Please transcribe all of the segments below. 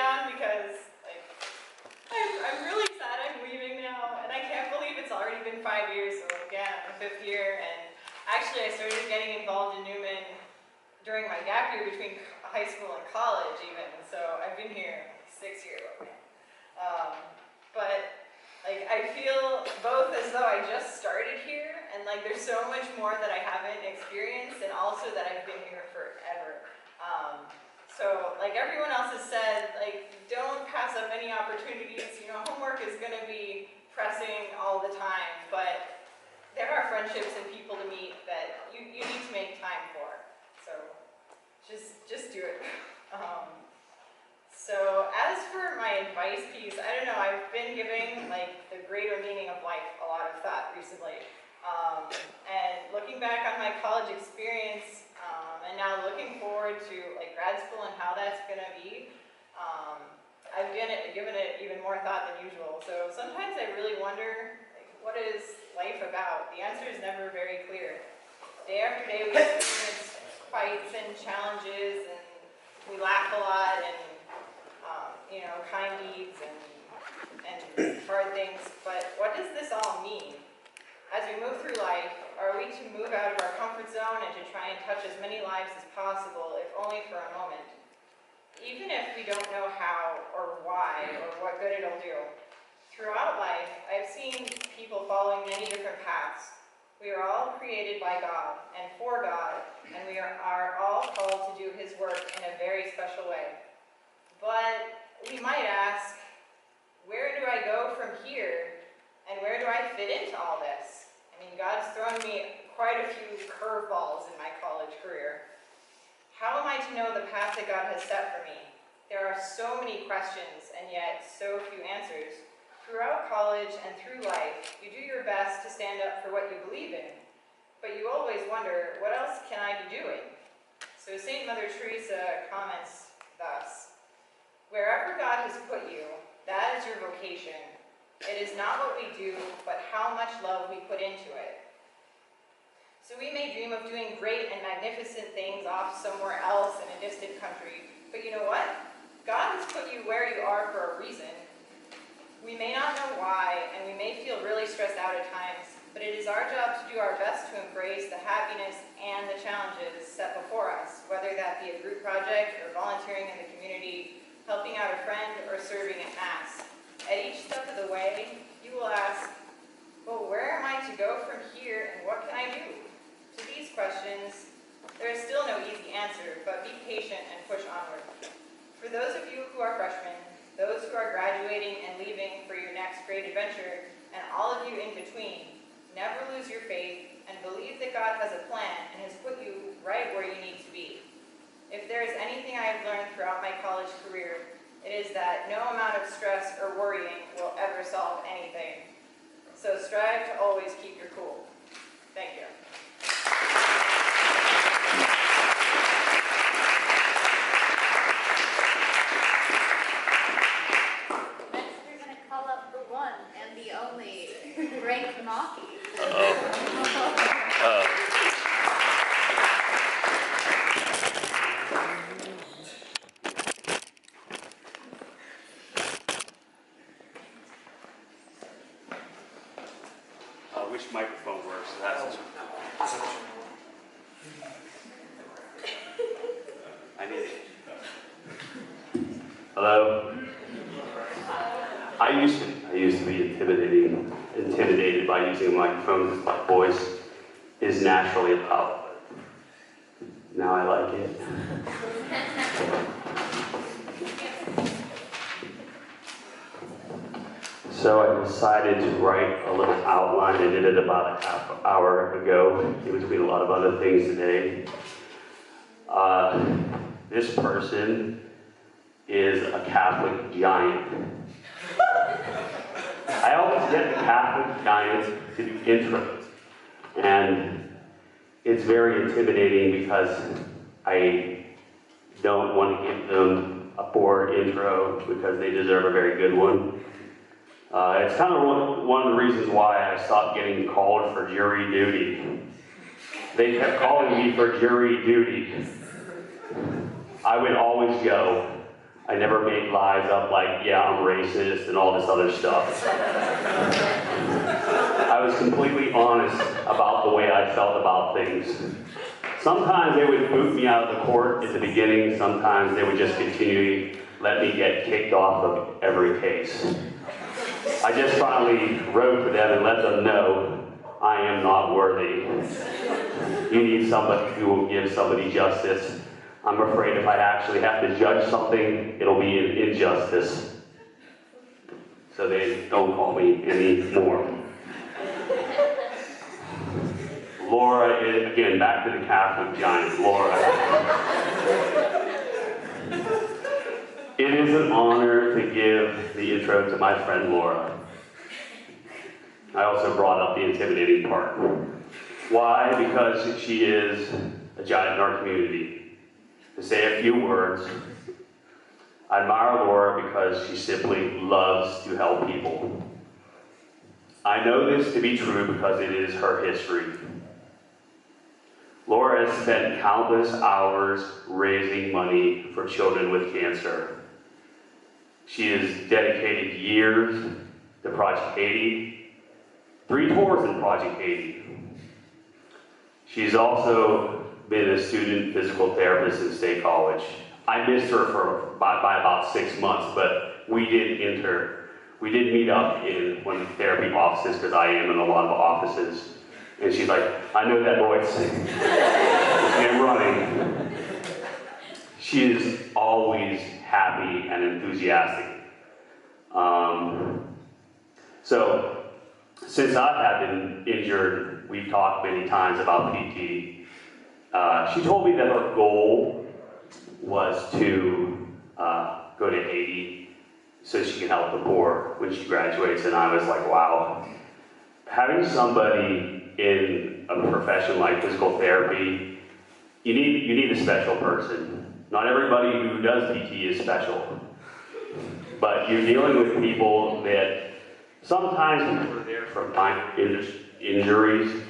down because like I'm really sad I'm leaving now, and I can't believe it's already been 5 years. So again, I'm in 5th year, and actually I started getting involved in Newman during my gap year between high school and college even. So I've been here 6 years. But like I feel both as though I just started here, and like there's so much more that I haven't experienced, and also that I've been here forever. So like everyone else has said, like don't pass up any opportunities. You know, homework is going to be pressing all the time, but there are friendships and people to meet that you need to make time for. So just do it. So as for my advice piece, I don't know, I've been giving like the greater meaning of life a lot of thought recently. And looking back on my college experience, and now looking forward to like grad school and how that's going to be, I've given it even more thought than usual. So sometimes I really wonder, like, what is life about? The answer is never very clear. Day after day we experience fights and challenges, and we laugh a lot, and you know, kind deeds and hard things. But what does this all mean? As we move through life, are we to move out of our comfort zone and to try and touch as many lives as possible, if only for a moment? Even if we don't know how or why or what good it'll do. Throughout life, I've seen people following many different paths. We are all created by God and for God, and we are all called to do His work in a very special way. But we might ask, where do I go from here, and where do I fit into all this? I mean, God's thrown me quite a few curveballs in my college career. How am I to know the path that God has set for me? There are so many questions, and yet so few answers. Throughout college and through life, you do your best to stand up for what you believe in, but you always wonder, what else can I be doing? So St. Mother Teresa comments thus, wherever God has put you, that is your vocation. It is not what we do, but how much love we put into it. So we may dream of doing great and magnificent things off somewhere else in a distant country, but you know what? God has put you where you are for a reason. We may not know why, and we may feel really stressed out at times, but it is our job to do our best to embrace the happiness and the challenges set before us, whether that be a group project or volunteering in the community, helping out a friend, or serving at Mass. At each step of the way, you will ask, well, where am I to go from here, and what can I do? To these questions, there is still no easy answer, but be patient and push onward. For those of you who are freshmen, those who are graduating and leaving for your next great adventure, and all of you in between, never lose your faith and believe that God has a plan and has put you right where you need to be. If there is anything I have learned throughout my college career, it is that no amount of stress or worrying will ever solve anything. So strive to always keep your cool. Thank you. Next, we're going to call up the one and the only Greg Kanaki. Which microphone works? That's I need it. Hello. I used to be intimidated by using a microphone because my voice is naturally loud. Now I like it. So I decided to write a little outline. I did it about a half hour ago, in between a lot of other things today. This person is a Catholic giant. I always get the Catholic giants to do intros, and it's very intimidating because I don't want to give them a poor intro because they deserve a very good one. It's kind of one of the reasons why I stopped getting called for jury duty. They kept calling me for jury duty. I would always go. I never made lies up like, yeah, I'm racist and all this other stuff. I was completely honest about the way I felt about things. Sometimes they would boot me out of the court at the beginning, sometimes they would just continually let me get kicked off of every case. I just finally wrote to them and let them know I am not worthy. You need somebody who will give somebody justice. I'm afraid if I actually have to judge something, it'll be an injustice. So they don't call me anymore. Laura is, again, back to the Catholic giant, Laura. It is an honor to give the intro to my friend Laura. I also brought up the intimidating part. Why? Because she is a giant in our community. To say a few words, I admire Laura because she simply loves to help people. I know this to be true because it is her history. Laura has spent countless hours raising money for children with cancer. She has dedicated years to Project 80, 3 tours in Project 80. She's also been a student physical therapist in State College. I missed her by about 6 months, but we did meet up in one of the therapy offices because I am in a lot of offices. And she's like, I know that voice. And running. She is always happy and enthusiastic. So, since I have been injured, we've talked many times about PT. She told me that her goal was to go to 80 so she can help the poor when she graduates, and I was like, wow. Having somebody in a profession like physical therapy, you need a special person. Not everybody who does PT is special, but you're dealing with people that sometimes people are there for minor injuries,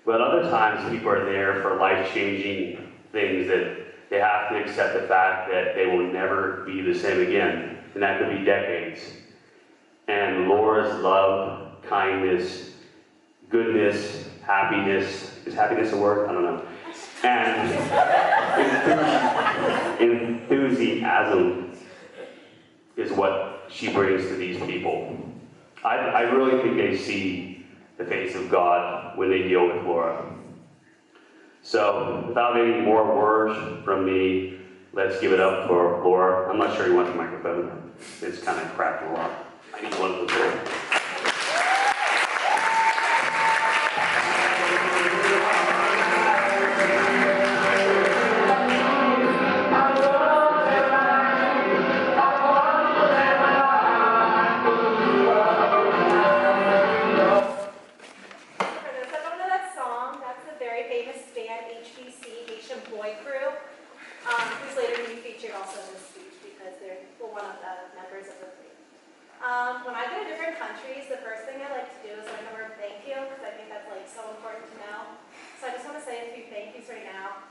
but other times people are there for life-changing things that they have to accept the fact that they will never be the same again, and that could be decades. And Laura's love, kindness, goodness, happiness, is happiness a word? I don't know. And enthusiasm is what she brings to these people. I really think they see the face of God when they deal with Laura. So, without any more words from me, let's give it up for Laura. I'm not sure you want the microphone. It's kind of cracking a lot. I need one of those there. When I go to different countries, the first thing I like to do is learn the word thank you, because I think that's like so important to know. So I just want to say a few thank yous right now.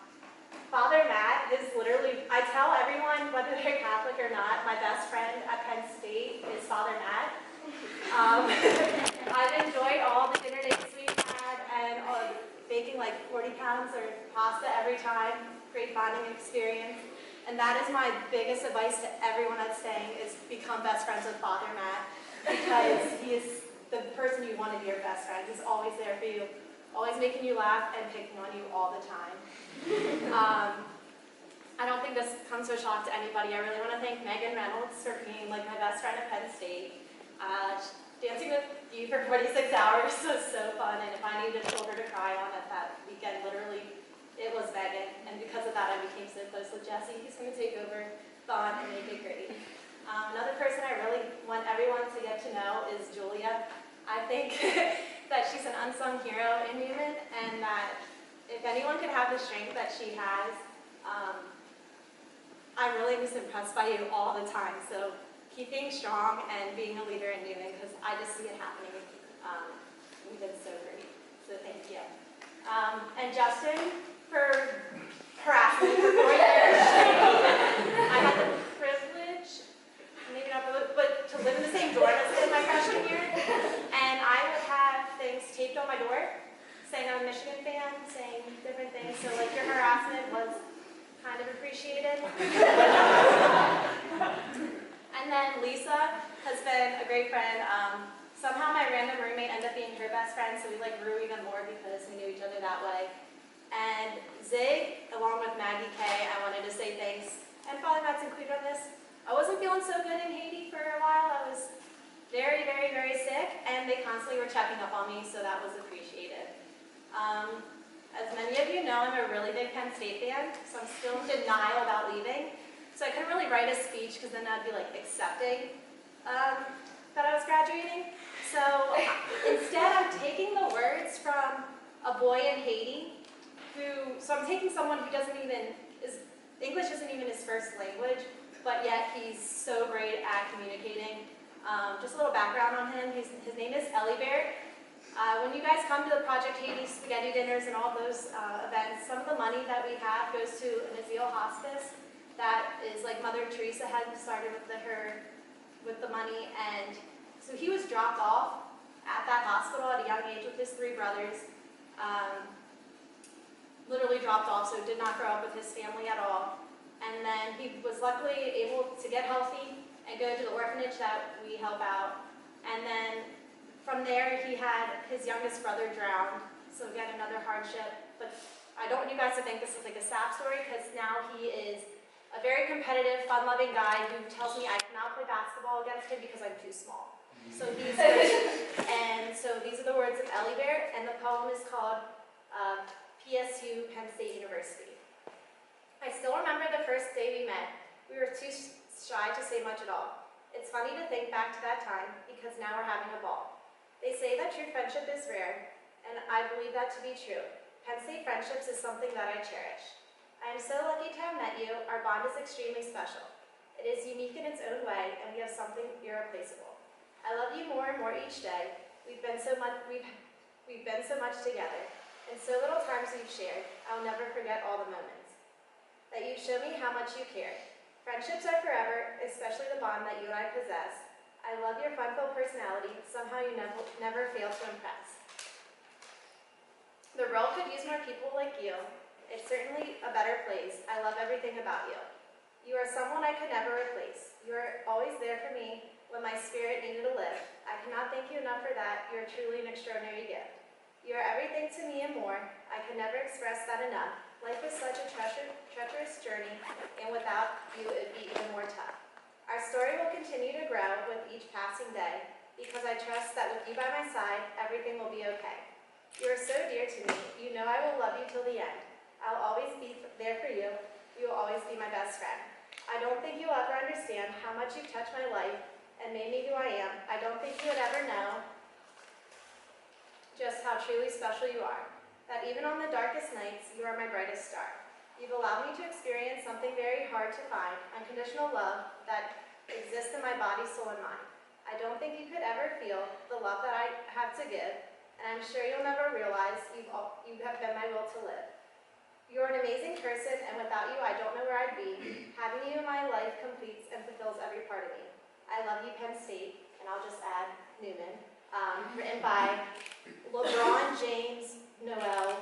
Father Matt is literally, I tell everyone, whether they're Catholic or not, my best friend at Penn State is Father Matt. I've enjoyed all the dinner dates we've had and baking like 40 pounds of pasta every time. Great bonding experience. And that is my biggest advice to everyone that's staying is become best friends with Father Matt, because he is the person you want to be your best friend. He's always there for you, always making you laugh and picking on you all the time. I don't think this comes to a shock to anybody. I really want to thank Megan Reynolds for being like my best friend at Penn State. Dancing with you for 46 hours was so fun, and if I needed a shoulder to cry on at that weekend, literally, it was Megan, and because of that I became so close with Jesse. He's going to take over Thon and make it great. Another person I really want everyone to get to know is Julia. I think that she's an unsung hero in Newman, and that if anyone could have the strength that she has, I'm really just impressed by you all the time. So keep being strong and being a leader in Newman, because I just see it happening. You've been so great, so thank you. And Justin, for harassing me for 4 years. I had the privilege of appreciated. And then Lisa has been a great friend. Somehow my random roommate ended up being her best friend, so we like grew even more because we knew each other that way. And Zig, along with Maggie K, I wanted to say thanks. And Father Matt's included on this. I wasn't feeling so good in Haiti for a while. I was very, very, very sick, and they constantly were checking up on me, so that was appreciated. As many of you know, I'm a really big Penn State fan, so I'm still in denial about leaving. So I couldn't really write a speech because then I'd be like accepting that I was graduating. So instead, I'm taking the words from a boy in Haiti so I'm taking someone who English isn't even his first language, but yet he's so great at communicating. Just a little background on him. His name is Elibert. When you guys come to the Project Haiti spaghetti dinners and all those events, some of the money that we have goes to an Azil hospice that is like Mother Teresa had started with the money. And so he was dropped off at that hospital at a young age with his 3 brothers. Literally dropped off, so did not grow up with his family at all. And then he was luckily able to get healthy and go to the orphanage that we help out. And then from there, he had his youngest brother drowned, so again, another hardship. But I don't want you guys to think this is like a sad story, because now he is a very competitive, fun-loving guy who tells me I cannot play basketball against him because I'm too small. So he's great. And so these are the words of Elibert, and the poem is called PSU, Penn State University. I still remember the first day we met. We were too shy to say much at all. It's funny to think back to that time, because now we're having a ball. They say that true friendship is rare, and I believe that to be true. Penn State friendships is something that I cherish. I am so lucky to have met you. Our bond is extremely special. It is unique in its own way, and we have something irreplaceable. I love you more and more each day. We've been so much together, and so little times we've shared. I'll never forget all the moments that you show me how much you care. Friendships are forever, especially the bond that you and I possess. I love your fun-filled personality. Somehow you never fail to impress. The world could use more people like you. It's certainly a better place. I love everything about you. You are someone I could never replace. You are always there for me when my spirit needed a lift. I cannot thank you enough for that. You are truly an extraordinary gift. You are everything to me and more. I could never express that enough. Life is such a treacherous journey, and without you, it would be even more tough. Our story will continue to grow with each passing day, because I trust that with you by my side, everything will be okay. You are so dear to me. You know I will love you till the end. I'll always be there for you. You will always be my best friend. I don't think you'll ever understand how much you've touched my life and made me who I am. I don't think you would ever know just how truly special you are. That even on the darkest nights, you are my brightest star. You've allowed me to experience something very hard to find, unconditional love that exists in my body, soul, and mind. I don't think you could ever feel the love that I have to give, and I'm sure you'll never realize you have been my will to live. You're an amazing person, and without you, I don't know where I'd be. Having you in my life completes and fulfills every part of me. I love you, Penn State, and I'll just add Newman. Written by LeBron James Noel